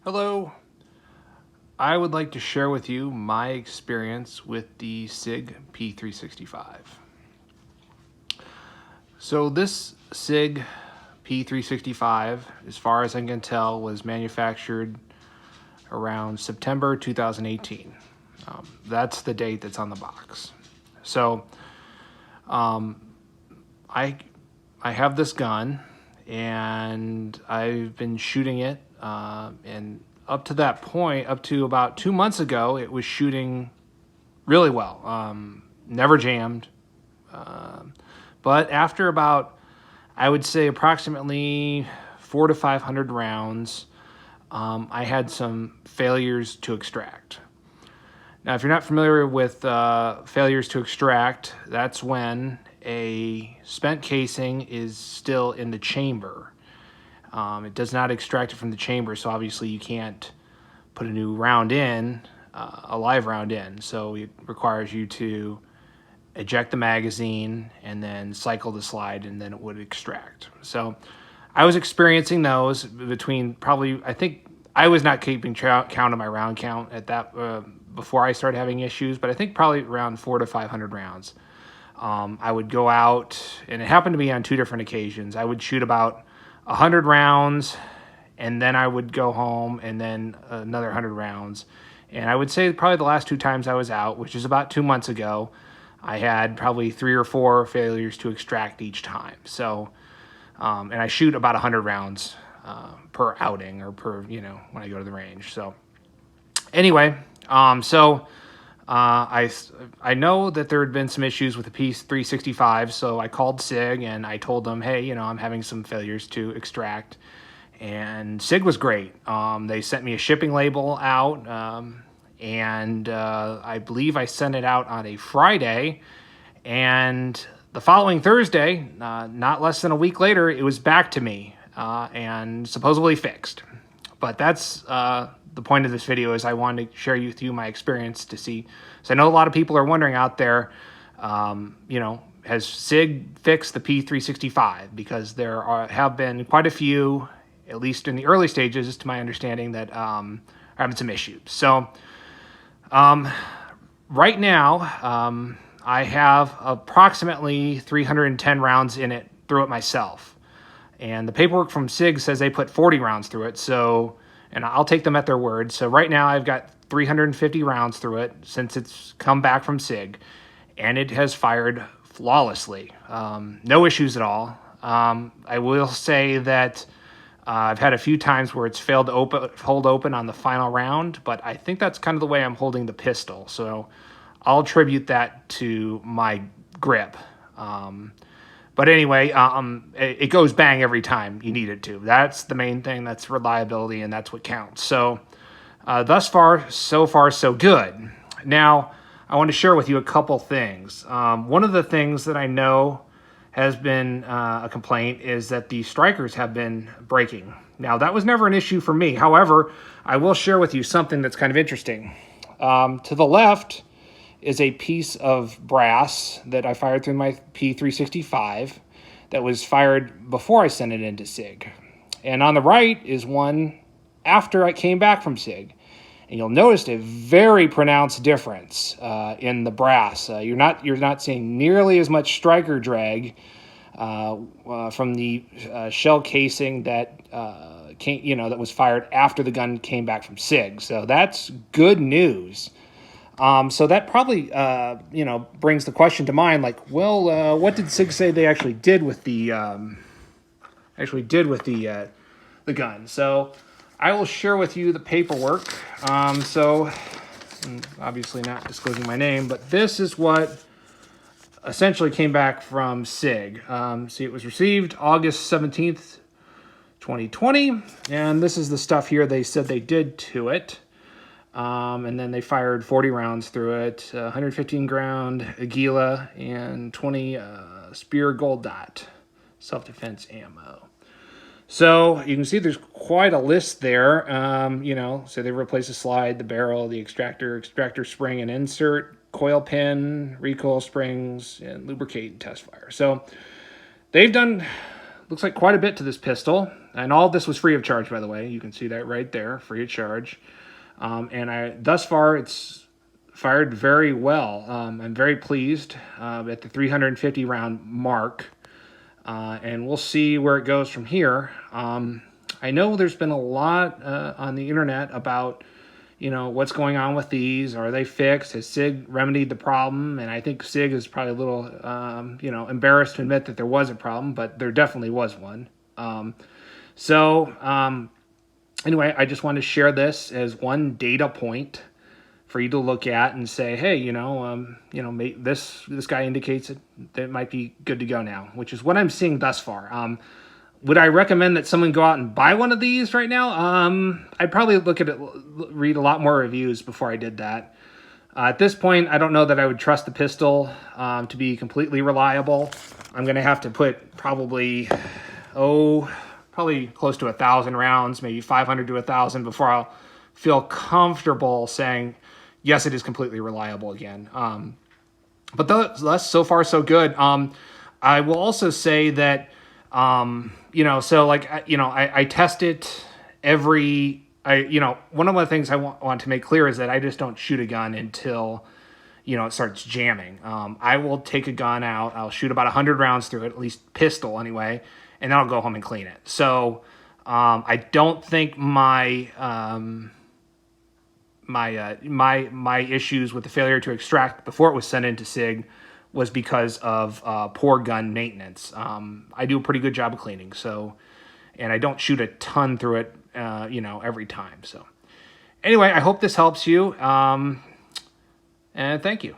Hello. I would like to share with you my experience with the Sig P365. So this Sig P365, as far as I can tell, was manufactured around September 2018. That's the date that's on the box. So I have this gun, and I've been shooting it, and up to that point, up to about 2 months ago, it was shooting really well. Never jammed. But after about, I would say, approximately 400 to 500 rounds, I had some failures to extract. Now, if you're not familiar with failures to extract, that's when a spent casing is still in the chamber. It does not extract it from the chamber, so obviously you can't put a new round in, a live round in. So it requires you to eject the magazine and then cycle the slide, and then it would extract. So I was experiencing those between probably, I think I was not keeping count of my round count at that before I started having issues, but I think probably around 400 to 500 rounds. I would go out, and it happened to be on two different occasions. I would shoot about 100 rounds, and then I would go home, and then another 100 rounds. And I would say probably the last two times I was out, which is about 2 months ago, I had probably 3 or 4 failures to extract each time. So, and I shoot about 100 rounds per outing, or per, when I go to the range. So anyway, I know that there had been some issues with the P365, so I called Sig and I told them, hey, I'm having some failures to extract. And Sig was great. They sent me a shipping label out, and I believe I sent it out on a Friday. And the following Thursday, not less than a week later, it was back to me and supposedly fixed. But that's the point of this video, is I wanted to share with you my experience to see. So I know a lot of people are wondering out there, has Sig fixed the P365? Because there have been quite a few, at least in the early stages, to my understanding, that are having some issues. So right now, I have approximately 310 rounds in it through it myself. And the paperwork from Sig says they put 40 rounds through it. So, and I'll take them at their word. So right now I've got 350 rounds through it since it's come back from Sig, and it has fired flawlessly. No issues at all. I will say that I've had a few times where it's failed to hold open on the final round, but I think that's kind of the way I'm holding the pistol. So I'll attribute that to my grip. But anyway, it goes bang every time you need it to. That's the main thing. That's reliability, and that's what counts. So thus far, so good. Now, I want to share with you a couple things. One of the things that I know has been a complaint is that the strikers have been breaking. Now, that was never an issue for me. However, I will share with you something that's kind of interesting. To the left is a piece of brass that I fired through my P365 that was fired before I sent it into Sig. And on the right is one after I came back from Sig. And you'll notice a very pronounced difference in the brass. You're not seeing nearly as much striker drag from the shell casing that that was fired after the gun came back from Sig. So that's good news. So that probably brings the question to mind, like, well, what did Sig say they actually did with the gun? So I will share with you the paperwork. So obviously not disclosing my name, but this is what essentially came back from Sig. See, it was received August 17th, 2020, and this is the stuff here they said they did to it. And then they fired 40 rounds through it, 115 ground Aguila, and 20 Spear Gold Dot self-defense ammo. So you can see there's quite a list there. So they replaced the slide, the barrel, the extractor spring and insert, coil pin, recoil springs, and lubricate and test fire. So they've done looks like quite a bit to this pistol. And all of this was free of charge, by the way. You can see that right there, free of charge. And thus far, it's fired very well. I'm very pleased at the 350 round mark. And we'll see where it goes from here. I know there's been a lot on the internet about, what's going on with these. Are they fixed? Has Sig remedied the problem? And I think Sig is probably a little, embarrassed to admit that there was a problem, but there definitely was one. Anyway, I just want to share this as one data point for you to look at and say, hey, this guy indicates that it might be good to go now, which is what I'm seeing thus far. Would I recommend that someone go out and buy one of these right now? I'd probably read a lot more reviews before I did that. At this point, I don't know that I would trust the pistol to be completely reliable. I'm going to have to put probably close to 1,000 rounds, maybe 500 to 1,000 before I'll feel comfortable saying, yes, it is completely reliable again. But that's so far so good. I will also say that, I test it one of the things I want to make clear is that I just don't shoot a gun until, it starts jamming. I will take a gun out. I'll shoot about 100 rounds through it, at least pistol anyway, and then I'll go home and clean it. So I don't think my issues with the failure to extract before it was sent into SIG was because of poor gun maintenance. I do a pretty good job of cleaning, and I don't shoot a ton through it, every time. So anyway, I hope this helps you, and thank you.